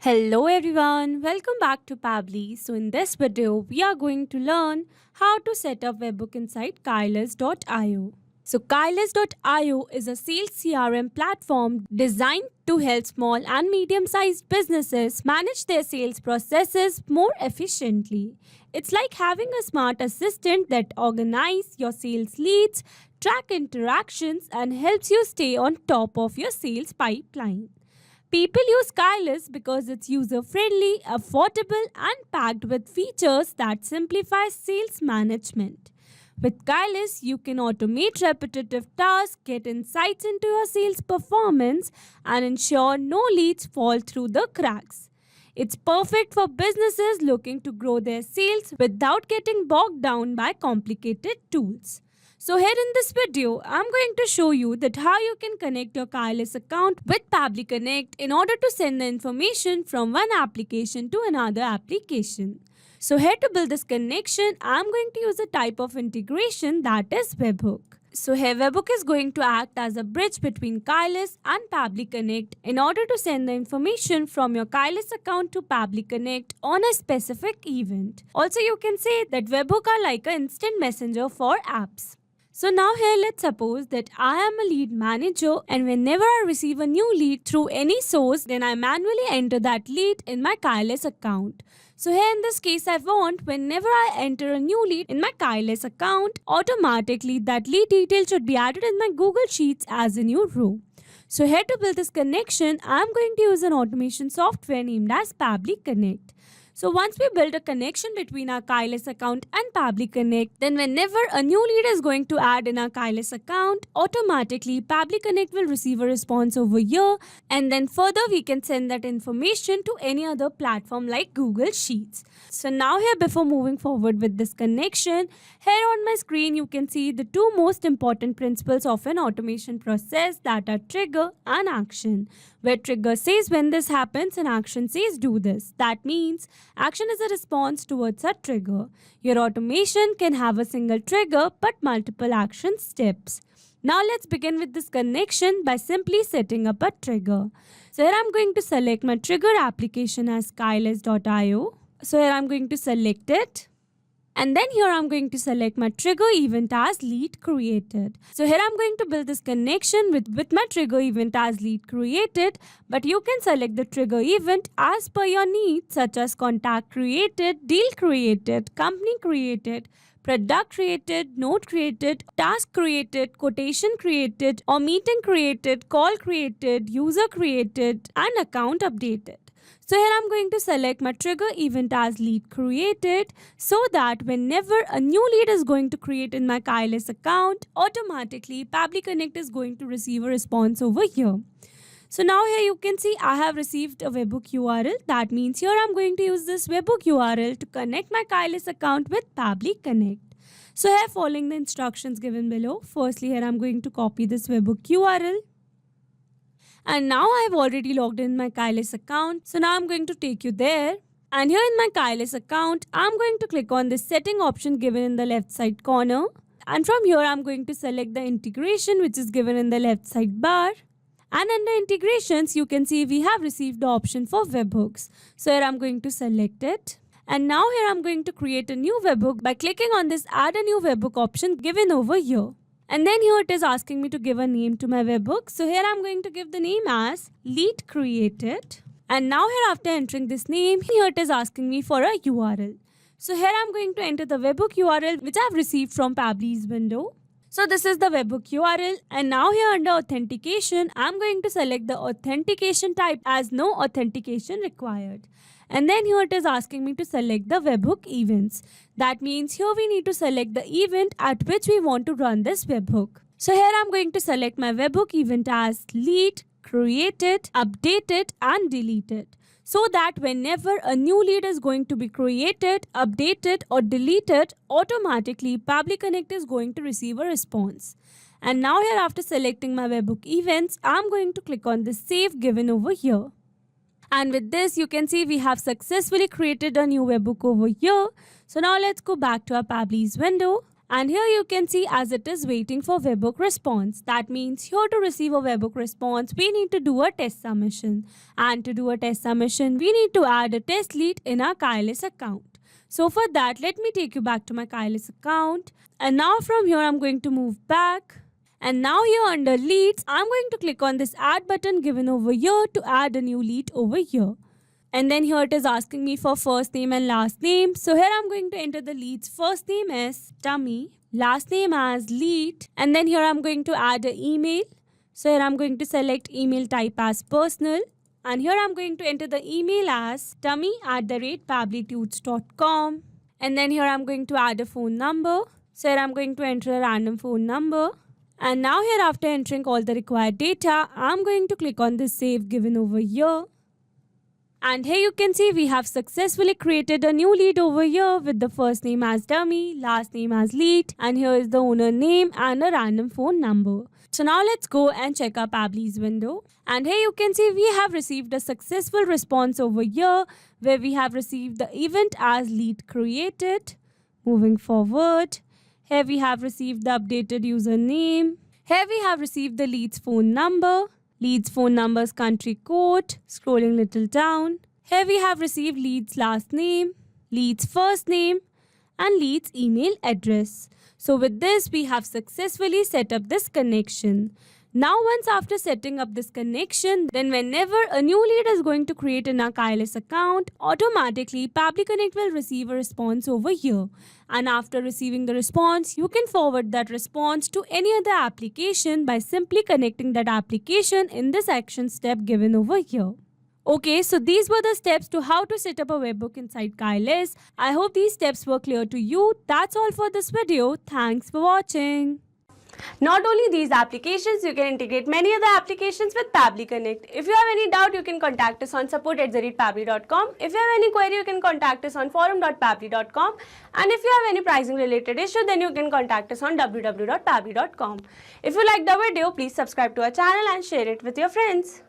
Hello everyone, welcome back to Pabbly. So in this video, we are going to learn how to set up Webhook inside Kylus.io. So Kylus.io is a sales CRM platform designed to help small and medium-sized businesses manage their sales processes more efficiently. It's like having a smart assistant that organizes your sales leads, track interactions, and helps you stay on top of your sales pipeline. People use Kylus because it's user-friendly, affordable, and packed with features that simplify sales management. With Kylus, you can automate repetitive tasks, get insights into your sales performance, and ensure no leads fall through the cracks. It's perfect for businesses looking to grow their sales without getting bogged down by complicated tools. So here in this video, I'm going to show you that how you can connect your Kylus account with Pabbly Connect in order to send the information from one application to another application. So here to build this connection, I'm going to use a type of integration that is Webhook. So here Webhook is going to act as a bridge between Kylus and Pabbly Connect in order to send the information from your Kylus account to Pabbly Connect on a specific event. Also, you can say that Webhook are like an instant messenger for apps. So now here let's suppose that I am a lead manager and whenever I receive a new lead through any source, then I manually enter that lead in my Kylus account. So here in this case, I want whenever I enter a new lead in my Kylus account, automatically that lead detail should be added in my Google Sheets as a new row. So here to build this connection, I am going to use an automation software named as Pabbly Connect. So once we build a connection between our Kylus account and Pabbly Connect, then whenever a new lead is going to add in our Kylus account, automatically Pabbly Connect will receive a response over here, and then further we can send that information to any other platform like Google Sheets. So now here, before moving forward with this connection, here on my screen you can see the two most important principles of an automation process, that are trigger and action. Where trigger says when this happens and action says do this. That means action is a response towards a trigger. Your automation can have a single trigger but multiple action steps. Now let's begin with this connection by simply setting up a trigger. So here I'm going to select my trigger application as Kylus.io. So here I'm going to select it. And then here I'm going to select my trigger event as lead created. So here I'm going to build this connection with my trigger event as lead created. But you can select the trigger event as per your needs, such as contact created, deal created, company created, product created, note created, task created, quotation created, or meeting created, call created, user created, and account updated. So here I'm going to select my trigger event as lead created so that whenever a new lead is going to create in my Kylus account, automatically Pabbly Connect is going to receive a response over here. So now here you can see I have received a Webhook URL. That means here I'm going to use this Webhook URL to connect my Kylus account with Pabbly Connect. So here, following the instructions given below, firstly here I'm going to copy this Webhook URL. And now I have already logged in my Kylus account. So now I'm going to take you there. And here in my Kylus account, I'm going to click on this setting option given in the left side corner. And from here, I'm going to select the integration which is given in the left side bar. And under integrations, you can see we have received the option for webhooks. So here I'm going to select it. And now here I'm going to create a new webhook by clicking on this add a new webhook option given over here. And then here it is asking me to give a name to my webhook. So here I'm going to give the name as lead created. And now here, after entering this name, here it is asking me for a URL. So here I'm going to enter the webhook URL which I've received from Pabbly's window. So this is the webhook URL, and now here under authentication, I'm going to select the authentication type as no authentication required. And then here it is asking me to select the webhook events. That means here we need to select the event at which we want to run this webhook. So here I'm going to select my webhook event as lead, created, updated, and deleted. So that whenever a new lead is going to be created, updated, or deleted, automatically Pabbly Connect is going to receive a response. And now here, after selecting my webhook events, I'm going to click on the save given over here. And with this, you can see we have successfully created a new webhook over here. So now let's go back to our Pabbly's window. And here you can see as it is waiting for Webhook response. That means here to receive a Webhook response, we need to do a test submission. And to do a test submission, we need to add a test lead in our Kylus account. So for that, let me take you back to my Kylus account. And now from here, I'm going to move back. And now here under leads, I'm going to click on this add button given over here to add a new lead over here. And then here it is asking me for first name and last name. So here I'm going to enter the lead's first name as Dummy, last name as Lead. And then here I'm going to add an email. So here I'm going to select email type as personal. And here I'm going to enter the email as dummy@pabblytudes.com. And then here I'm going to add a phone number. So here I'm going to enter a random phone number. And now here after entering all the required data, I'm going to click on this save given over here. And here you can see we have successfully created a new lead over here with the first name as Dummy, last name as Lead, and here is the owner name and a random phone number. So now let's go and check our Pabbly's window. And here you can see we have received a successful response over here where we have received the event as lead created. Moving forward, here we have received the updated username. Here we have received the lead's phone number. Lead's phone number's country code. Scrolling little down. Here we have received lead's last name, lead's first name, and lead's email address. So with this, we have successfully set up this connection. Now once after setting up this connection, then whenever a new lead is going to create in our Kylus account, automatically Pabbly Connect will receive a response over here. And after receiving the response, you can forward that response to any other application by simply connecting that application in this action step given over here. Okay, so these were the steps to how to set up a webhook inside Kylus. I hope these steps were clear to you. That's all for this video. Thanks for watching. Not only these applications, you can integrate many other applications with Pabbly Connect. If you have any doubt, you can contact us on support@pabbly.com. If you have any query, you can contact us on forum.pabbly.com. And if you have any pricing related issue, then you can contact us on www.pabbly.com. If you liked the video, please subscribe to our channel and share it with your friends.